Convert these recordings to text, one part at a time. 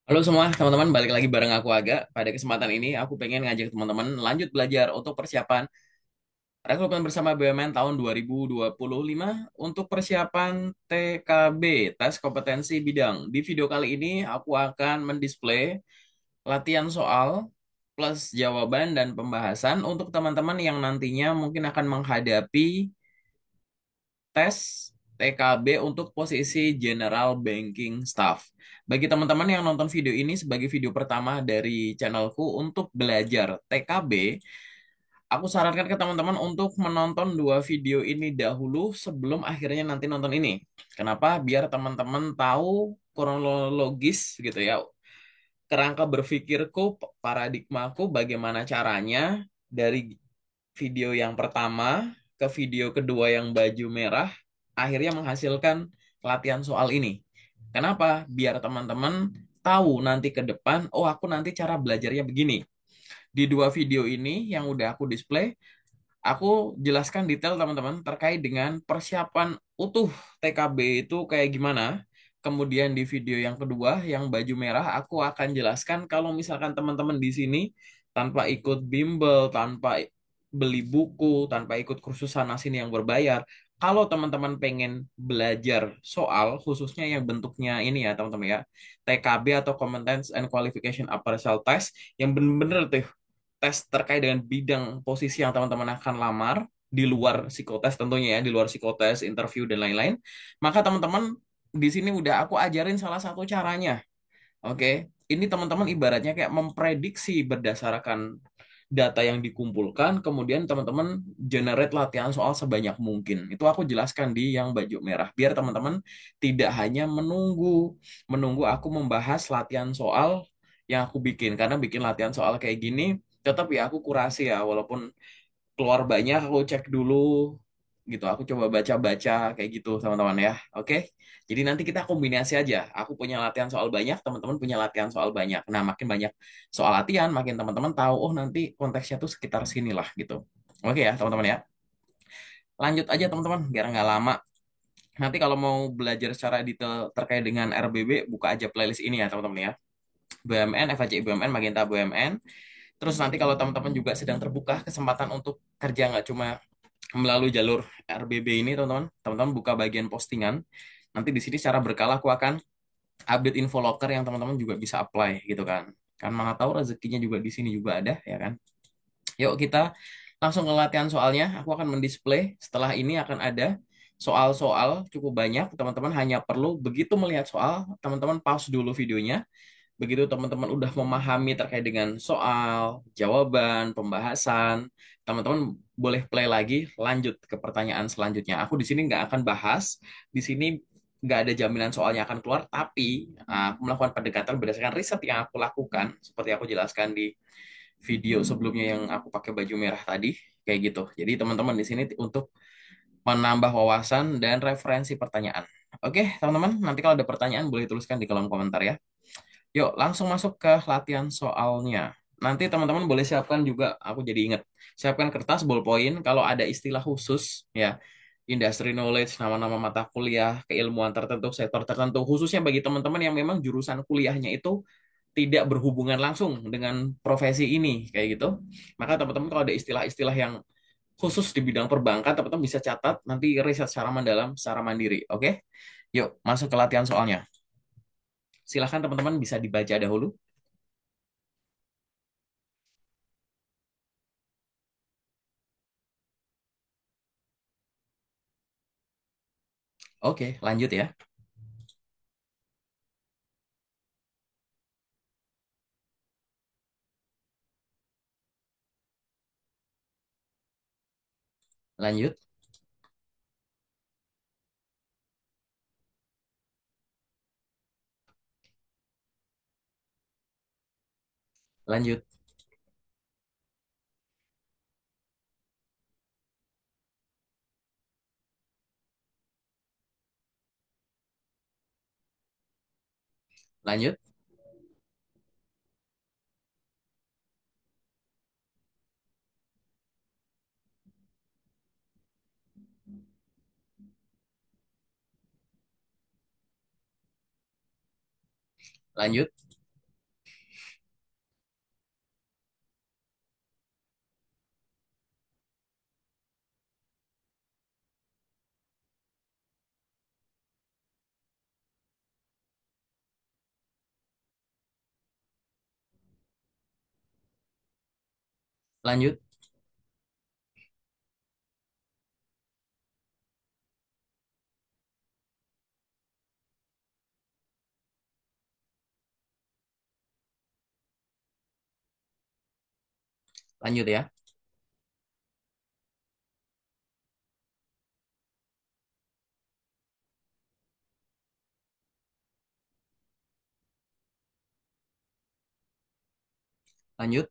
Halo semua teman-teman, balik lagi bareng aku Aga. Pada kesempatan ini aku pengen ngajak teman-teman lanjut belajar untuk persiapan rekrutmen bersama BUMN tahun 2025 untuk persiapan TKB, tes kompetensi bidang. Di video kali ini aku akan mendisplay latihan soal plus jawaban dan pembahasan untuk teman-teman yang nantinya mungkin akan menghadapi tes TKB untuk posisi General Banking Staff. Bagi teman-teman yang nonton video ini sebagai video pertama dari channelku untuk belajar TKB, aku sarankan ke teman-teman untuk menonton dua video ini dahulu sebelum akhirnya nanti nonton ini. Kenapa? Biar teman-teman tahu kronologis gitu ya, kerangka berpikirku, paradigmaku, bagaimana caranya dari video yang pertama ke video kedua yang baju merah, akhirnya menghasilkan latihan soal ini. Kenapa? Biar teman-teman tahu nanti ke depan, oh aku nanti cara belajarnya begini. Di dua video ini yang udah aku display, aku jelaskan detail teman-teman terkait dengan persiapan utuh TKB itu kayak gimana. Kemudian di video yang kedua, yang baju merah, aku akan jelaskan kalau misalkan teman-teman di sini tanpa ikut bimbel, tanpa beli buku, tanpa ikut kursus sana sini yang berbayar, kalau teman-teman pengen belajar soal, khususnya yang bentuknya ini ya teman-teman ya, TKB atau Competence and Qualification Appraisal Test, yang bener-bener tuh tes terkait dengan bidang posisi yang teman-teman akan lamar di luar psikotes tentunya ya, di luar psikotes, interview dan lain-lain, maka teman-teman di sini udah aku ajarin salah satu caranya. Oke, ini teman-teman ibaratnya kayak memprediksi berdasarkan data yang dikumpulkan, kemudian teman-teman generate latihan soal sebanyak mungkin. Itu aku jelaskan di yang baju merah, biar teman-teman tidak hanya menunggu menunggu aku membahas latihan soal yang aku bikin, karena bikin latihan soal kayak gini tetap ya aku kurasi ya, walaupun keluar banyak aku cek dulu gitu, aku coba baca-baca kayak gitu teman-teman ya. Oke, jadi nanti kita kombinasi aja, aku punya latihan soal banyak, teman-teman punya latihan soal banyak. Nah, makin banyak soal latihan makin teman-teman tahu, oh nanti konteksnya tuh sekitar sini lah gitu. Oke ya teman-teman ya, lanjut aja teman-teman biar nggak lama. Nanti kalau mau belajar secara detail terkait dengan RBB, buka aja playlist ini ya teman-teman ya, BUMN, FHC BUMN, Magenta BUMN. Terus nanti kalau teman-teman juga sedang terbuka kesempatan untuk kerja nggak cuma melalui jalur RBB ini, teman-teman, teman-teman buka bagian postingan. Nanti di sini secara berkala aku akan update info locker yang teman-teman juga bisa apply gitu kan. Kan mana tahu rezekinya juga di sini juga ada ya kan. Yuk kita langsung ke latihan soalnya. Aku akan mendisplay. Setelah ini akan ada soal-soal cukup banyak. Teman-teman hanya perlu begitu melihat soal, teman-teman pause dulu videonya. Begitu teman-teman udah memahami terkait dengan soal, jawaban, pembahasan, teman-teman boleh play lagi, lanjut ke pertanyaan selanjutnya. Aku di sini nggak akan bahas, di sini nggak ada jaminan soalnya akan keluar, tapi aku melakukan pendekatan berdasarkan riset yang aku lakukan, seperti aku jelaskan di video sebelumnya yang aku pakai baju merah tadi, kayak gitu. Jadi teman-teman di sini untuk menambah wawasan dan referensi pertanyaan. Oke, teman-teman, nanti kalau ada pertanyaan boleh tuliskan di kolom komentar ya. Yuk, langsung masuk ke latihan soalnya. Nanti teman-teman boleh siapkan juga, aku jadi ingat, siapkan kertas, ballpoint, kalau ada istilah khusus, ya, industry knowledge, nama-nama mata kuliah, keilmuan tertentu, sektor tertentu, khususnya bagi teman-teman yang memang jurusan kuliahnya itu tidak berhubungan langsung dengan profesi ini, kayak gitu. Maka teman-teman kalau ada istilah-istilah yang khusus di bidang perbankan, teman-teman bisa catat, nanti riset secara mendalam, secara mandiri, oke? Yuk, masuk ke latihan soalnya. Silahkan teman-teman bisa dibaca dahulu. Oke, lanjut ya. Lanjut, lanjut, lanjut, lanjut. Lanjut, lanjut ya. Lanjut,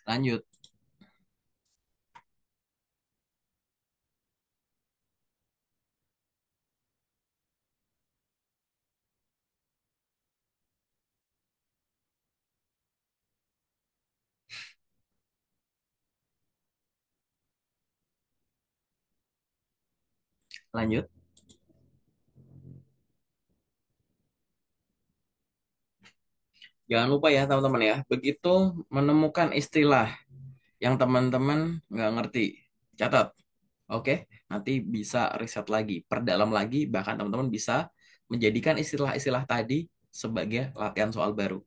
lanjut, lanjut. Jangan lupa ya teman-teman ya, begitu menemukan istilah yang teman-teman nggak ngerti, catat. Oke, nanti bisa riset lagi, perdalam lagi, bahkan teman-teman bisa menjadikan istilah-istilah tadi sebagai latihan soal baru.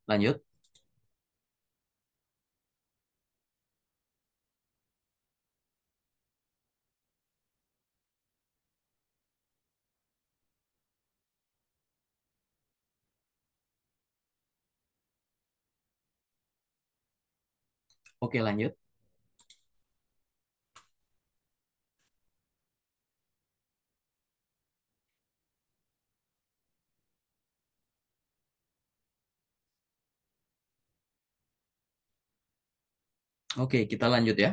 Lanjut. Oke, lanjut. Oke, kita lanjut ya.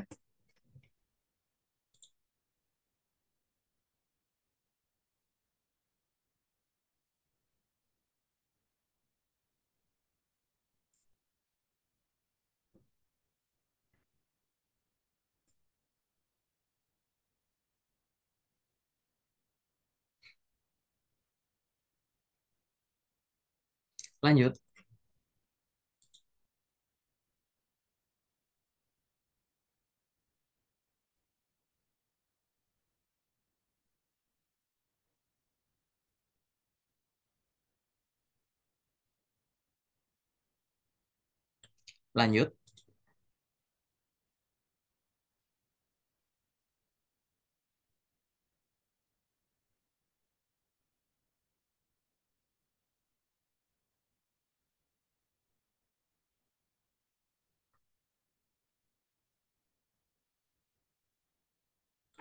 Lanjut. Lanjut.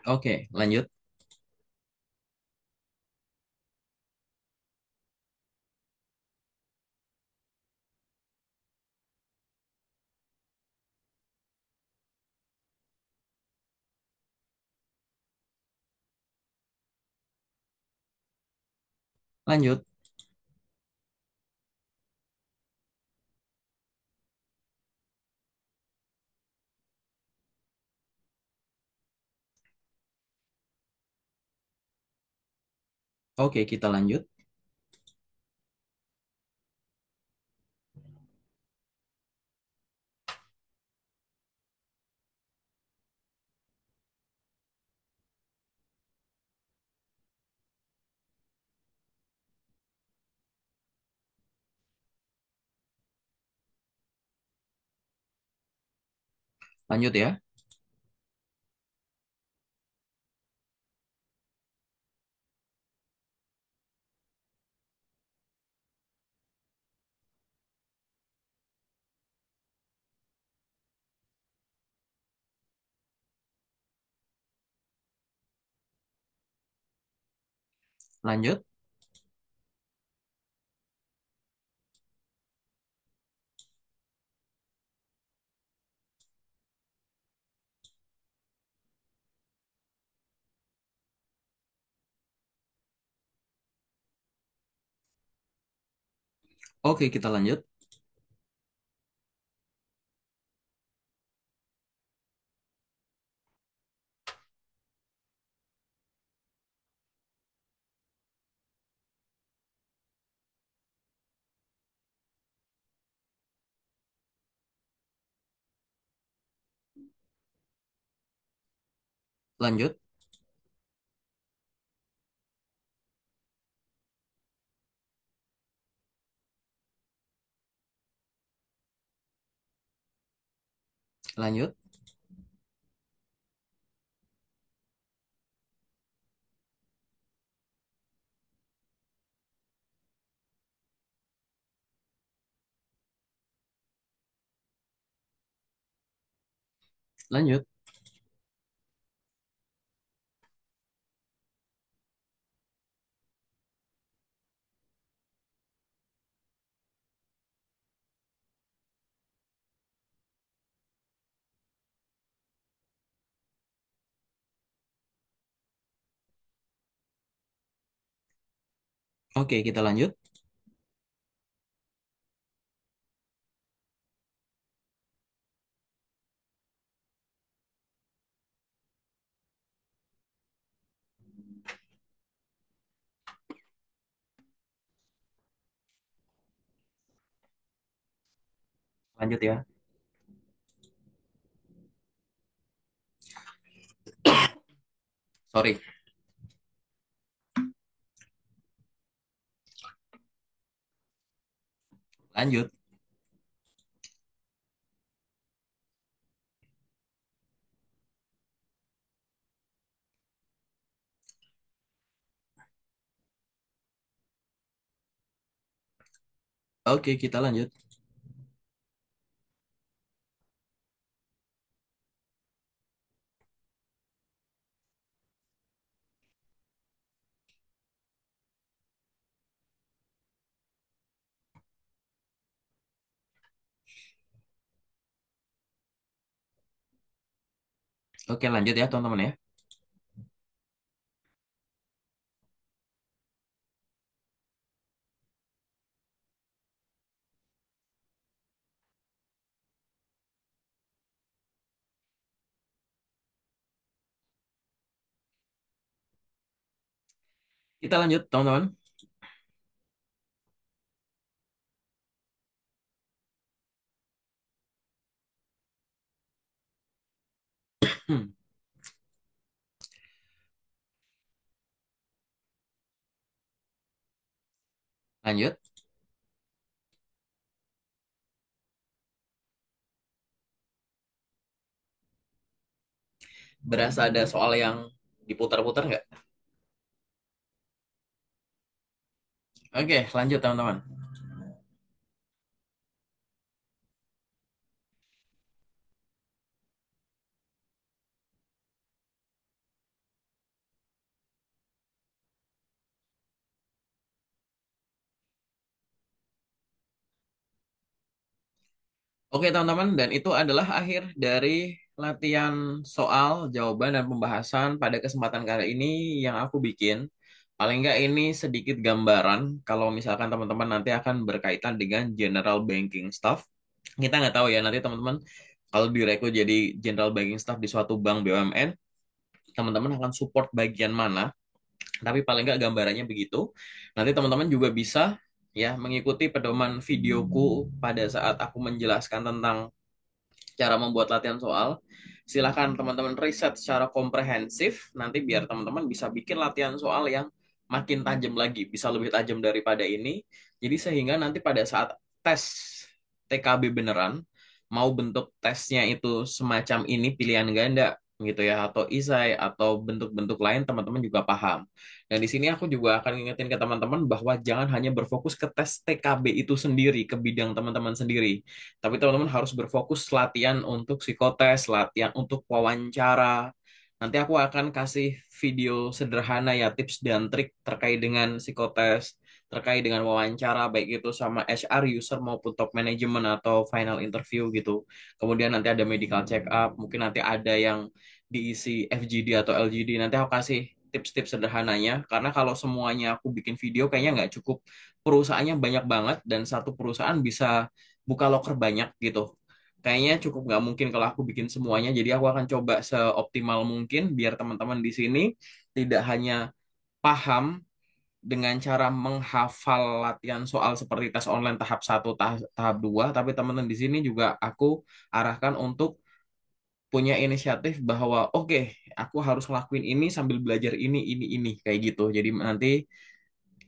Oke, lanjut. Lanjut. Oke, kita lanjut. Lanjut ya. Lanjut. Oke, kita lanjut. Lanjut, lanjut, lanjut. Oke, kita lanjut. Lanjut ya. Sorry, lanjut. Oke, kita lanjut. Oke, lanjut ya, teman-teman ya. Kita lanjut, teman-teman. Hmm, lanjut. Berasa ada soal yang diputar-putar nggak? Oke, lanjut, teman-teman. Oke, teman-teman, dan itu adalah akhir dari latihan soal, jawaban, dan pembahasan pada kesempatan kali ini yang aku bikin. Paling nggak ini sedikit gambaran kalau misalkan teman-teman nanti akan berkaitan dengan general banking staff. Kita nggak tahu ya nanti teman-teman kalau direkrut jadi general banking staff di suatu bank BUMN, teman-teman akan support bagian mana. Tapi paling nggak gambarannya begitu. Nanti teman-teman juga bisa ya mengikuti pedoman videoku pada saat aku menjelaskan tentang cara membuat latihan soal. Silahkan teman-teman riset secara komprehensif, nanti biar teman-teman bisa bikin latihan soal yang makin tajam lagi, bisa lebih tajam daripada ini. Jadi sehingga nanti pada saat tes TKB beneran, mau bentuk tesnya itu semacam ini pilihan ganda gitu ya, atau isai, atau bentuk-bentuk lain teman-teman juga paham. Dan di sini aku juga akan ngingetin ke teman-teman bahwa jangan hanya berfokus ke tes TKB itu sendiri, ke bidang teman-teman sendiri. Tapi teman-teman harus berfokus latihan untuk psikotes, latihan untuk wawancara. Nanti aku akan kasih video sederhana ya, tips dan trik terkait dengan psikotes, terkait dengan wawancara, baik itu sama HR, user maupun top management atau final interview gitu. Kemudian nanti ada medical check up, mungkin nanti ada yang diisi FGD atau LGD. Nanti aku kasih tips-tips sederhananya, karena kalau semuanya aku bikin video kayaknya nggak cukup. Perusahaannya banyak banget, dan satu perusahaan bisa buka loker banyak gitu. Kayaknya cukup nggak mungkin kalau aku bikin semuanya. Jadi aku akan coba seoptimal mungkin biar teman-teman di sini tidak hanya paham dengan cara menghafal latihan soal seperti tes online tahap 1, tahap 2, tapi teman-teman di sini juga aku arahkan untuk punya inisiatif bahwa oke, aku harus ngelakuin ini sambil belajar ini kayak gitu. Jadi nanti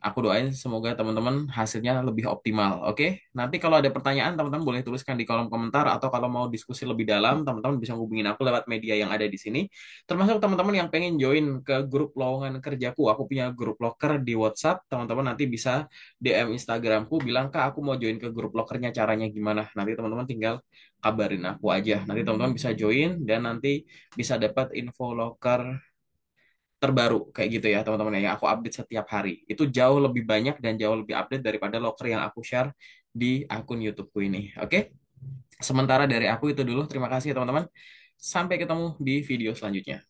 aku doain semoga teman-teman hasilnya lebih optimal. Oke, nanti kalau ada pertanyaan teman-teman boleh tuliskan di kolom komentar atau kalau mau diskusi lebih dalam teman-teman bisa hubungin aku lewat media yang ada di sini. Termasuk teman-teman yang pengen join ke grup lowongan kerjaku. Aku punya grup loker di WhatsApp. Teman-teman nanti bisa DM Instagramku bilang, "Kak, aku mau join ke grup lokernya caranya gimana?" Nanti teman-teman tinggal kabarin aku aja. Nanti teman-teman bisa join dan nanti bisa dapat info loker terbaru kayak gitu ya teman-teman ya, yang aku update setiap hari. Itu jauh lebih banyak dan jauh lebih update daripada locker yang aku share di akun YouTubeku ini. Oke? Sementara dari aku itu dulu. Terima kasih ya teman-teman. Sampai ketemu di video selanjutnya.